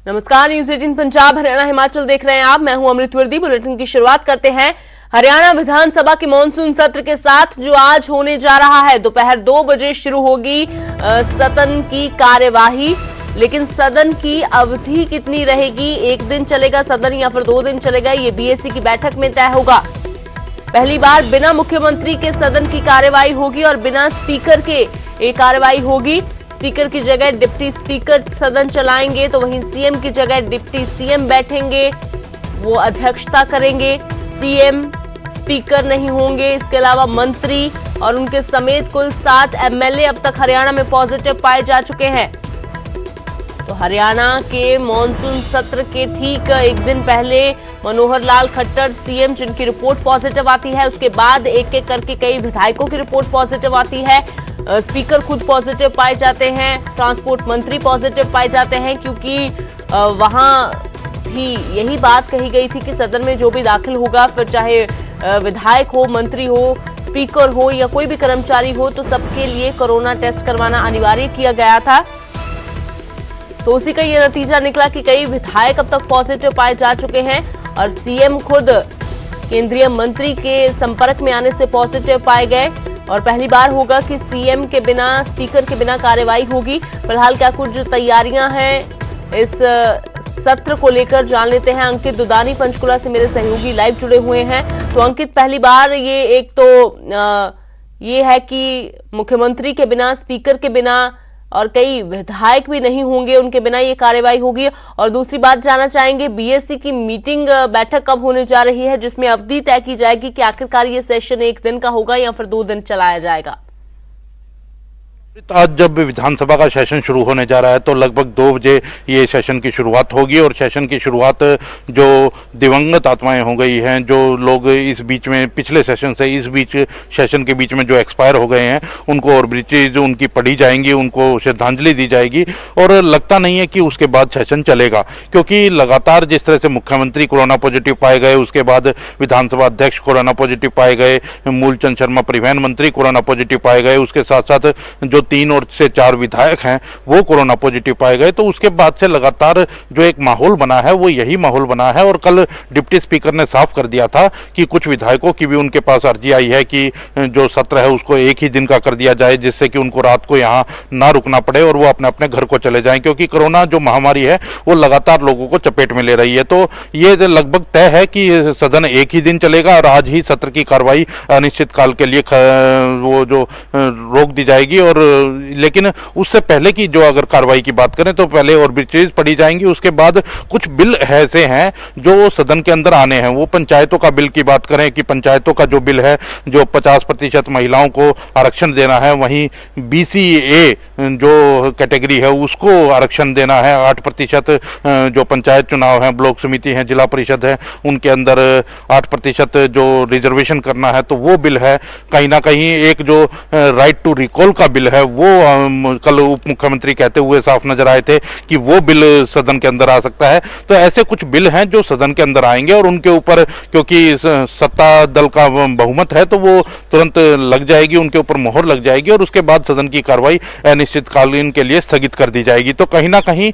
नमस्कार, न्यूज 18 पंजाब हरियाणा हिमाचल देख रहे हैं आप। मैं हूं अमृत वर्दी। बुलेटिन की शुरुआत करते हैं हरियाणा विधानसभा के मॉनसून सत्र के साथ, जो आज होने जा रहा है। दोपहर 2 बजे शुरू होगी सदन की कार्यवाही, लेकिन सदन की अवधि कितनी रहेगी, एक दिन चलेगा सदन या फिर 2 दिन चलेगा, ये बीएससी की बैठक में तय होगा। पहली बार बिना मुख्यमंत्री के सदन की कार्यवाही होगी और बिना स्पीकर के ये कार्यवाही होगी। स्पीकर की जगह डिप्टी स्पीकर सदन चलाएंगे, तो वहीं सीएम की जगह डिप्टी सीएम बैठेंगे, वो अध्यक्षता करेंगे। सीएम स्पीकर नहीं होंगे। इसके अलावा मंत्री और उनके समेत कुल 7 एमएलए अब तक हरियाणा में पॉजिटिव पाए जा चुके हैं। तो हरियाणा के मॉनसून सत्र के ठीक एक दिन पहले मनोहर लाल खट्टर सीएम, जिनकी रिपोर्ट पॉजिटिव आती है, उसके बाद एक एक करके कई विधायकों की रिपोर्ट पॉजिटिव आती है। स्पीकर खुद पॉजिटिव पाए जाते हैं, ट्रांसपोर्ट मंत्री पॉजिटिव पाए जाते हैं, क्योंकि वहां भी यही बात कही गई थी कि सदन में जो भी दाखिल होगा, फिर चाहे विधायक हो, मंत्री हो, स्पीकर हो या कोई भी कर्मचारी हो, तो सबके लिए कोरोना टेस्ट करवाना अनिवार्य किया गया था। तो उसी का यह नतीजा निकला कि कई विधायक अब तक पॉजिटिव पाए जा चुके हैं और सीएम खुद केंद्रीय मंत्री के संपर्क में आने से पॉजिटिव पाए गए। और पहली बार होगा कि सीएम के बिना, स्पीकर के बिना कार्यवाही होगी। फिलहाल क्या कुछ तैयारियां हैं इस सत्र को लेकर जान लेते हैं। अंकित दुदानी पंचकुला से मेरे सहयोगी लाइव जुड़े हुए हैं। तो अंकित, पहली बार ये एक तो ये है कि मुख्यमंत्री के बिना, स्पीकर के बिना और कई विधायक भी नहीं होंगे, उनके बिना ये कार्यवाही होगी। और दूसरी बात जानना चाहेंगे, बीएससी की मीटिंग बैठक कब होने जा रही है, जिसमें अवधि तय की जाएगी कि आखिरकार ये सेशन एक दिन का होगा या फिर 2 दिन चलाया जाएगा। आज जब विधानसभा का सेशन शुरू होने जा रहा है तो लगभग 2 बजे ये सेशन की शुरुआत होगी। और सेशन की शुरुआत जो दिवंगत आत्माएं हो गई हैं, जो लोग इस बीच में पिछले सेशन से इस बीच सेशन के बीच में जो एक्सपायर हो गए हैं, उनको और ब्रिजेज उनकी पढ़ी जाएंगी, उनको श्रद्धांजलि दी जाएगी। और लगता नहीं है कि उसके बाद सेशन चलेगा, क्योंकि लगातार जिस तरह से मुख्यमंत्री कोरोना पॉजिटिव पाए गए, उसके बाद विधानसभा अध्यक्ष कोरोना पॉजिटिव पाए गए, मूलचंद शर्मा परिवहन मंत्री कोरोना पॉजिटिव पाए गए, उसके साथ साथ जो 3 और से 4 विधायक हैं वो कोरोना पॉजिटिव पाए गए। तो उसके बाद से लगातार जो एक माहौल बना है वो यही माहौल बना है। और कल डिप्टी स्पीकर ने साफ कर दिया था कि कुछ विधायकों की भी उनके पास अर्जी आई है कि जो सत्र है उसको एक ही दिन का कर दिया जाए, जिससे कि उनको रात को यहाँ ना रुकना पड़े और वो अपने अपने घर को चले जाएं, क्योंकि कोरोना जो महामारी है वो लगातार लोगों को चपेट में ले रही है। तो ये लगभग तय है कि सदन एक ही दिन चलेगा और आज ही सत्र की कार्रवाई अनिश्चितकाल के लिए वो जो रोक दी जाएगी। और लेकिन उससे पहले की जो अगर कार्रवाई की बात करें तो पहले और भी चीज पढ़ी जाएंगी। उसके बाद कुछ बिल ऐसे हैं जो सदन के अंदर आने हैं। वो पंचायतों का बिल की बात करें कि पंचायतों का जो बिल है, जो 50% महिलाओं को आरक्षण देना है, वहीं BCA जो कैटेगरी है उसको आरक्षण देना है। 8% जो पंचायत चुनाव है, ब्लॉक समिति है, जिला परिषद है, उनके अंदर 8% जो रिजर्वेशन करना है, तो वो बिल है। कहीं ना कहीं एक जो राइट टू रिकॉल का बिल है वो कल उप मुख्यमंत्री कहते हुए साफ नजर आए थे कि वो बिल सदन के अंदर आ सकता है। तो ऐसे कुछ बिल हैं जो सदन के अंदर आएंगे और उनके ऊपर, क्योंकि सत्ता दल का बहुमत है, तो वो तुरंत लग जाएगी, उनके ऊपर मोहर लग जाएगी और उसके बाद सदन की कार्रवाई अनिश्चितकालीन के लिए स्थगित कर दी जाएगी। तो कहीं ना कहीं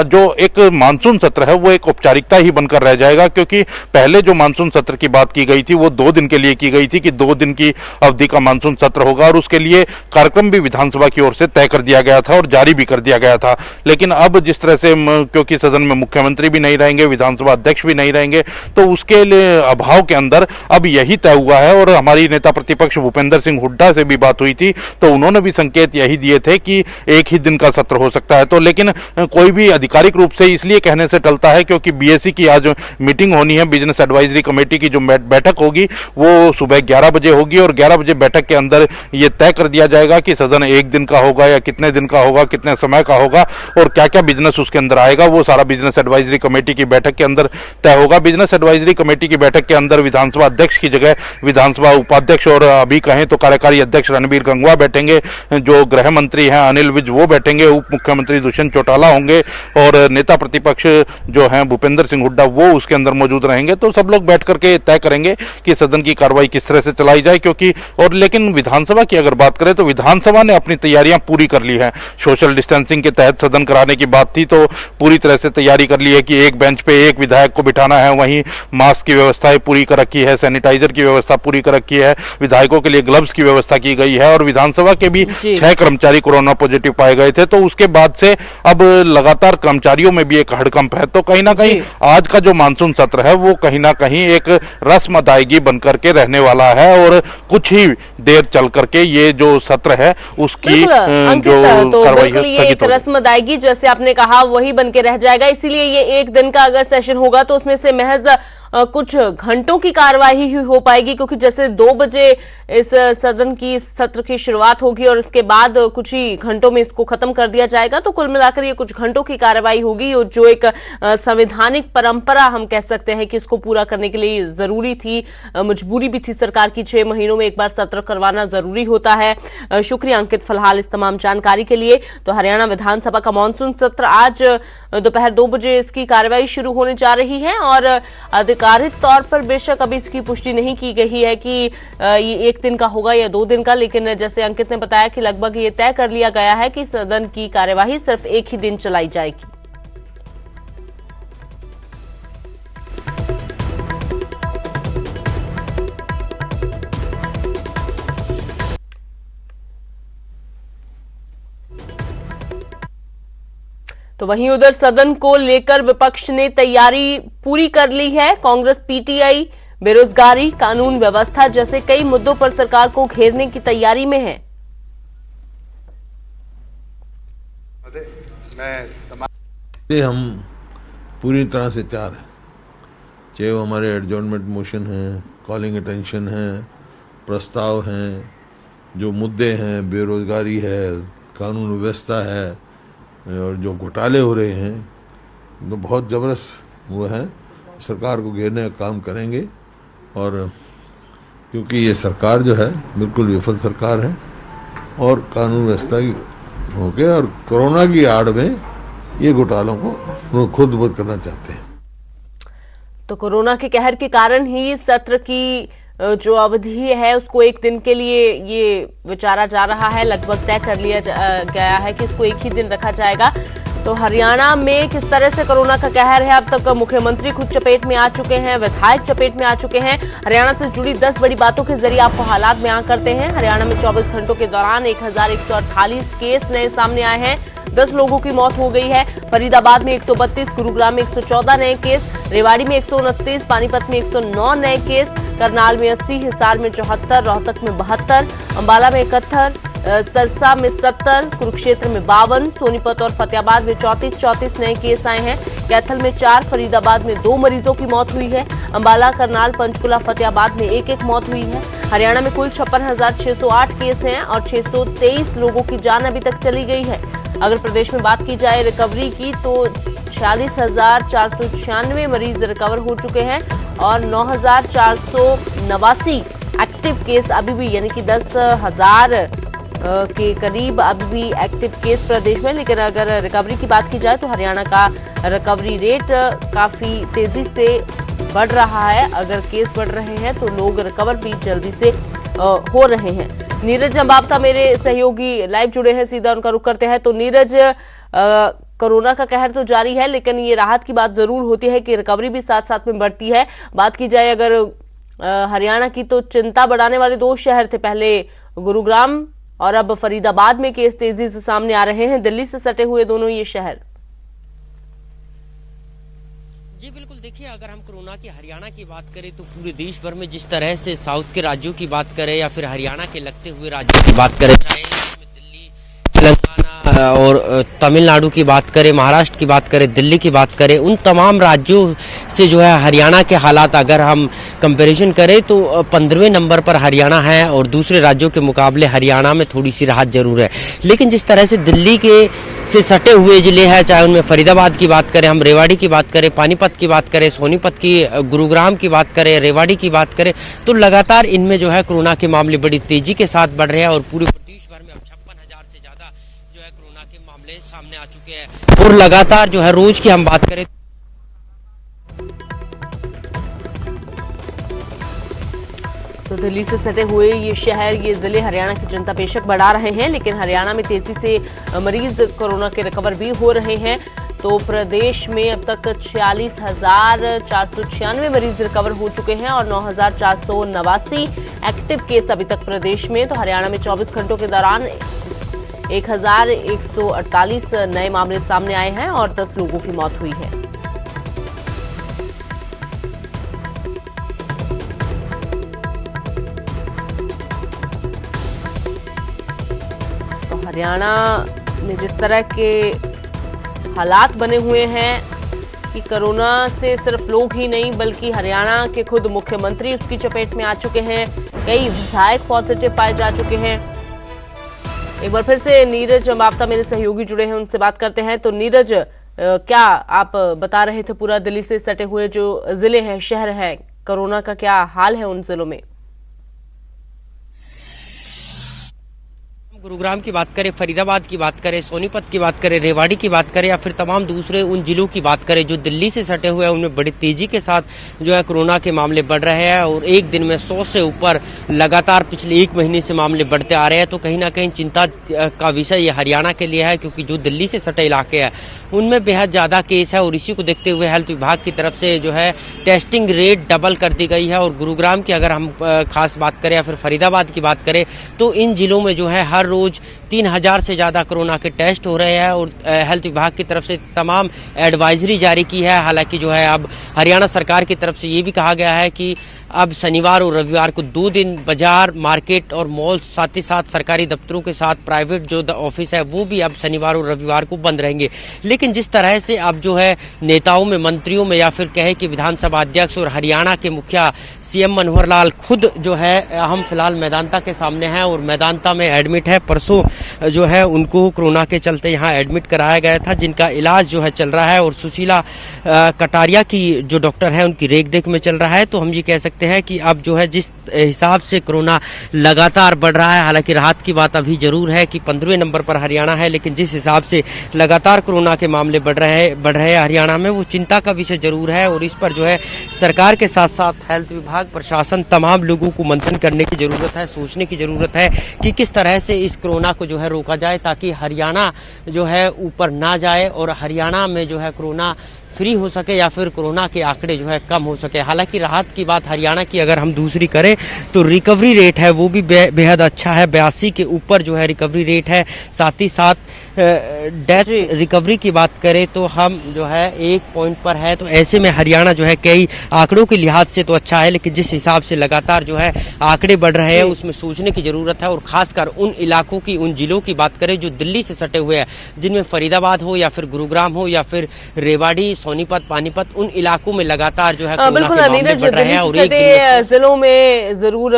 जो एक मानसून सत्र है वो एक औपचारिकता ही बनकर रह जाएगा, क्योंकि पहले जो मानसून सत्र की बात की गई थी वो 2 दिन के लिए की गई थी कि 2 दिन की अवधि का मानसून सत्र होगा और उसके लिए कार्यक्रम भी विधानसभा की ओर से तय कर दिया गया था और जारी भी कर दिया गया था। लेकिन अब जिस तरह से, क्योंकि सदन में मुख्यमंत्री भी नहीं रहेंगे, विधानसभा अध्यक्ष भी नहीं रहेंगे, तो उसके लिए अभाव के अंदर अब यही तय हुआ है। और हमारी नेता प्रतिपक्ष भूपेंद्र सिंह हुड्डा से भी बात हुई थी, तो उन्होंने भी संकेत यही दिए थे कि एक ही दिन का सत्र हो सकता है। तो लेकिन कोई भी आधिकारिक रूप से इसलिए कहने से टलता है क्योंकि बीएससी की आज मीटिंग होनी है, बिजनेस एडवाइजरी कमेटी की जो बैठक होगी वो सुबह 11 बजे होगी और 11 बजे बैठक के अंदर ये तय कर दिया जाएगा कि सदन एक दिन का होगा या कितने दिन का होगा, कितने समय का होगा और क्या क्या बिजनेस उसके अंदर आएगा। वो सारा बिजनेस एडवाइजरी कमेटी की बैठक के अंदर तय होगा। बिजनेस एडवाइजरी कमेटी की बैठक के अंदर विधानसभा अध्यक्ष की जगह विधानसभा उपाध्यक्ष और अभी कहें तो कार्यकारी अध्यक्ष रणबीर गंगवा बैठेंगे, जो गृह मंत्री हैं अनिल विज वो बैठेंगे, उप मुख्यमंत्री दुष्यंत चौटाला होंगे और नेता प्रतिपक्ष जो हैं भूपेंद्र सिंह हुड्डा वो उसके अंदर मौजूद रहेंगे। तो सब लोग बैठ करके तय करेंगे कि सदन की कार्रवाई किस तरह से चलाई जाए। क्योंकि और लेकिन विधानसभा की अगर बात करें तो विधानसभा ने अपनी तैयारियां पूरी कर ली हैं। सोशल डिस्टेंसिंग के तहत सदन कराने की बात थी तो पूरी तरह से तैयारी कर ली है कि एक बेंच पे एक विधायक को बिठाना है, वहीं मास्क की व्यवस्थाएं पूरी कर रखी है, सैनिटाइजर की व्यवस्था पूरी कर रखी है, विधायकों के लिए ग्लव्स की व्यवस्था की गई है और विधानसभा के भी 6 कर्मचारी कोरोना पॉजिटिव पाए गए थे। तो उसके बाद से अब लगातार कर्मचारियों में भी एक हड़कंप है। तो कहीं ना कहीं आज का जो मानसून सत्र है वो कहीं ना कहीं एक रस्म अदायगी बनकर के रहने वाला है और कुछ ही देर चल करके ये जो सत्र है उसकी जो कार्रवाई है ये एक रस्म अदायगी जैसे आपने कहा वही बन के रह जाएगा। इसीलिए ये एक दिन का अगर सेशन होगा तो उसमें से महज कुछ घंटों की कार्यवाही ही हो पाएगी, क्योंकि जैसे 2 बजे इस सदन की सत्र की शुरुआत होगी और उसके बाद कुछ ही घंटों में इसको खत्म कर दिया जाएगा। तो कुल मिलाकर ये कुछ घंटों की कार्यवाही होगी और जो एक संवैधानिक परंपरा हम कह सकते हैं कि इसको पूरा करने के लिए जरूरी थी, मजबूरी भी थी सरकार की। 6 महीनों में एक बार सत्र करवाना जरूरी होता है। शुक्रिया अंकित फिलहाल इस तमाम जानकारी के लिए। तो हरियाणा विधानसभा का मानसून सत्र आज दोपहर 2 बजे इसकी कार्यवाही शुरू होने जा रही है और आधिकारिक तौर पर बेशक अभी इसकी पुष्टि नहीं की गई है कि ये 1 दिन का होगा या 2 दिन का, लेकिन जैसे अंकित ने बताया कि लगभग ये तय कर लिया गया है कि सदन की कार्यवाही सिर्फ 1 ही दिन चलाई जाएगी। तो वहीं उधर सदन को लेकर विपक्ष ने तैयारी पूरी कर ली है। कांग्रेस पीटीआई बेरोजगारी, कानून व्यवस्था जैसे कई मुद्दों पर सरकार को घेरने की तैयारी में है। हम पूरी तरह से तैयार हैं, चाहे वो हमारे एडजॉर्नमेंट मोशन हैं, कॉलिंग अटेंशन है, प्रस्ताव हैं, जो मुद्दे हैं, बेरोजगारी है, कानून व्यवस्था है और जो घोटाले हो रहे हैं, तो बहुत ज़बरदस्त वो है। सरकार को घेरने का काम करेंगे और क्योंकि ये सरकार जो है बिल्कुल विफल सरकार है और कानून व्यवस्था की हो गए और कोरोना की आड़ में ये घोटालों को वो खुद बंद करना चाहते हैं। तो कोरोना के कहर के कारण ही सत्र की जो अवधि है उसको 1 दिन के लिए ये विचारा जा रहा है। लगभग तय कर लिया गया है कि इसको 1 ही दिन रखा जाएगा। तो हरियाणा में किस तरह से कोरोना का कहर है, अब तक मुख्यमंत्री खुद चपेट में आ चुके हैं, विधायक चपेट में आ चुके हैं। हरियाणा से जुड़ी 10 बड़ी बातों के जरिए आपको हालात बयां करते हैं। हरियाणा में 24 घंटों के दौरान 1148 केस नए सामने आए हैं, 10 लोगों की मौत हो गई है। फरीदाबाद में 132, गुरुग्राम में 114 नए केस, रेवाड़ी में 129, पानीपत में 109 नए केस, करनाल में 80, हिसार में 74, रोहतक में 72, अंबाला में 71, सरसा में 70, कुरुक्षेत्र में 52, सोनीपत और फतेहाबाद में 34 नए केस आए हैं। कैथल में 4, फरीदाबाद में 2 मरीजों की मौत हुई है। अंबाला, करनाल, पंचकुला, फतेहाबाद में 1-1 मौत हुई है। हरियाणा में कुल 56,608 केस हैं और 623 लोगों की जान अभी तक चली गई है। अगर प्रदेश में बात की जाए रिकवरी की तो 46,496 मरीज रिकवर हो चुके हैं और 9,489 एक्टिव केस अभी भी, यानी कि 10,000 के करीब अभी भी एक्टिव केस प्रदेश में। लेकिन अगर रिकवरी की बात की जाए तो हरियाणा का रिकवरी रेट काफी तेजी से बढ़ रहा है। अगर केस बढ़ रहे हैं तो लोग रिकवर भी जल्दी से हो रहे हैं। नीरज अंबावता मेरे सहयोगी लाइव जुड़े हैं, सीधा उनका रुख करते हैं। तो नीरज, कोरोना का कहर तो जारी है लेकिन ये राहत की बात जरूर होती है कि रिकवरी भी साथ साथ में बढ़ती है। बात की जाए अगर हरियाणा की तो चिंता बढ़ाने वाले 2 शहर थे, पहले गुरुग्राम और अब फरीदाबाद में केस तेजी से सामने आ रहे हैं। दिल्ली से सटे हुए दोनों ये शहर। जी बिल्कुल, देखिए अगर हम कोरोना की हरियाणा की बात करें तो पूरे देश भर में जिस तरह से साउथ के राज्यों की बात करें या फिर हरियाणा के लगते हुए राज्यों की बात करें, चाहे दिल्ली, तेलंगाना और तमिलनाडु की बात करें, महाराष्ट्र की बात करें, दिल्ली की बात करें, उन तमाम राज्यों से जो है हरियाणा के हालात अगर हम कंपैरिजन करें तो 15वें नंबर पर हरियाणा है और दूसरे राज्यों के मुकाबले हरियाणा में थोड़ी सी राहत जरूर है। लेकिन जिस तरह से दिल्ली के से सटे हुए जिले हैं, चाहे उनमें फरीदाबाद की बात करें, हम रेवाड़ी की बात करें, पानीपत की बात करें, सोनीपत की, गुरुग्राम की बात करें, रेवाड़ी की बात करें, तो लगातार इनमें जो है कोरोना के मामले बड़ी तेजी के साथ बढ़ रहे हैं और पूरे प्रदेश भर में अब 56,000 से ज्यादा जो है कोरोना के मामले सामने आ चुके हैं। और लगातार जो है रोज की हम बात करें तो दिल्ली से सटे हुए ये शहर, ये जिले हरियाणा की जनता बेशक बढ़ा रहे हैं, लेकिन हरियाणा में तेजी से मरीज कोरोना के रिकवर भी हो रहे हैं। तो प्रदेश में अब तक 46,496 मरीज रिकवर हो चुके हैं और 9,489 एक्टिव केस अभी तक प्रदेश में। तो हरियाणा में 24 घंटों के दौरान 1,148 नए मामले सामने आए हैं और 10 लोगों की मौत हुई है। हरियाणा में जिस तरह के हालात बने हुए हैं कि कोरोना से सिर्फ लोग ही नहीं बल्कि हरियाणा के खुद मुख्यमंत्री उसकी चपेट में आ चुके हैं। कई विधायक पॉजिटिव पाए जा चुके हैं। एक बार फिर से नीरज अम्बावता मेरे सहयोगी जुड़े हैं, उनसे बात करते हैं। तो नीरज, क्या आप बता रहे थे पूरा दिल्ली से सटे हुए जो जिले हैं, शहर हैं, कोरोना का क्या हाल है उन जिलों में? गुरुग्राम की बात करें, फरीदाबाद की बात करें, सोनीपत की बात करें, रेवाड़ी की बात करें या फिर तमाम दूसरे उन जिलों की बात करें जो दिल्ली से सटे हुए हैं, उनमें बड़ी तेजी के साथ जो है कोरोना के मामले बढ़ रहे हैं और एक दिन में 100 से ऊपर लगातार पिछले 1 महीने से मामले बढ़ते आ रहे हैं। तो कहीं ना कहीं चिंता का विषय ये हरियाणा के लिए है, क्योंकि जो दिल्ली से सटे इलाके हैं उनमें बेहद ज़्यादा केस है और इसी को देखते हुए हेल्थ विभाग की तरफ से जो है टेस्टिंग रेट डबल कर दी गई है। और गुरुग्राम की अगर हम खास बात करें या फिर फरीदाबाद की बात करें तो इन जिलों में जो है हर रोज 3000 से ज़्यादा कोरोना के टेस्ट हो रहे हैं और हेल्थ विभाग की तरफ से तमाम एडवाइजरी जारी की है। हालांकि जो है अब हरियाणा सरकार की तरफ से ये भी कहा गया है कि अब शनिवार और रविवार को 2 दिन बाजार, मार्केट और मॉल, साथ ही साथ सरकारी दफ्तरों के साथ प्राइवेट जो ऑफिस है वो भी अब शनिवार और रविवार को बंद रहेंगे। लेकिन जिस तरह से अब जो है नेताओं में, मंत्रियों में या फिर कहे कि विधानसभा अध्यक्ष और हरियाणा के मुखिया सीएम मनोहर लाल खुद जो है, हम फिलहाल मैदानता के सामने हैं और मैदानता में एडमिट है। परसों जो है उनको कोरोना के चलते यहाँ एडमिट कराया गया था, जिनका इलाज जो है चल रहा है और सुशीला कटारिया की जो डॉक्टर है उनकी रेख में चल रहा है। तो हम ये कह सकते हैं कि अब जो है जिस हिसाब से कोरोना लगातार बढ़ रहा है, हालांकि राहत की बात अभी जरूर है कि 15वें नंबर पर हरियाणा है, लेकिन जिस हिसाब से लगातार कोरोना के मामले बढ़ रहे हैं हरियाणा में, वो चिंता का विषय जरूर है। और इस पर जो है सरकार के साथ साथ हेल्थ विभाग, प्रशासन, तमाम लोगों को मंथन करने की जरूरत है, सोचने की जरूरत है कि किस तरह से इस कोरोना को जो है रोका जाए ताकि हरियाणा जो है ऊपर ना जाए और हरियाणा में जो है कोरोना फ्री हो सके या फिर कोरोना के आंकड़े जो है कम हो सके। हालांकि राहत की बात हरियाणा की अगर हम दूसरी करें तो रिकवरी रेट है वो भी बेहद अच्छा है, 82 के ऊपर जो है रिकवरी रेट है। साथ ही साथ डेथ रिकवरी की बात करें तो हम जो है 1 पॉइंट पर है। तो ऐसे में हरियाणा जो है कई आंकड़ों के लिहाज से तो अच्छा है, लेकिन जिस हिसाब से लगातार जो है आंकड़े बढ़ रहे हैं उसमें सोचने की जरूरत है। और खासकर उन इलाकों की, उन जिलों की बात करें जो दिल्ली से सटे हुए हैं, जिनमें फरीदाबाद हो या फिर गुरुग्राम हो या फिर रेवाड़ी, सोनीपत, पानीपत, उन इलाकों में लगातार जो है कोरोना के मामले बढ़ रहे हैं। और जिलों में जरूर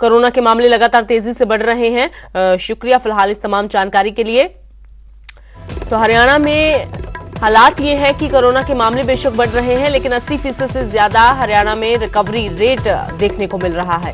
कोरोना के मामले लगातार तेजी से बढ़ रहे हैं। शुक्रिया फिलहाल इस तमाम जानकारी के लिए। तो हरियाणा में हालात ये है कि कोरोना के मामले बेशक बढ़ रहे हैं, लेकिन 80% से ज्यादा हरियाणा में रिकवरी रेट देखने को मिल रहा है।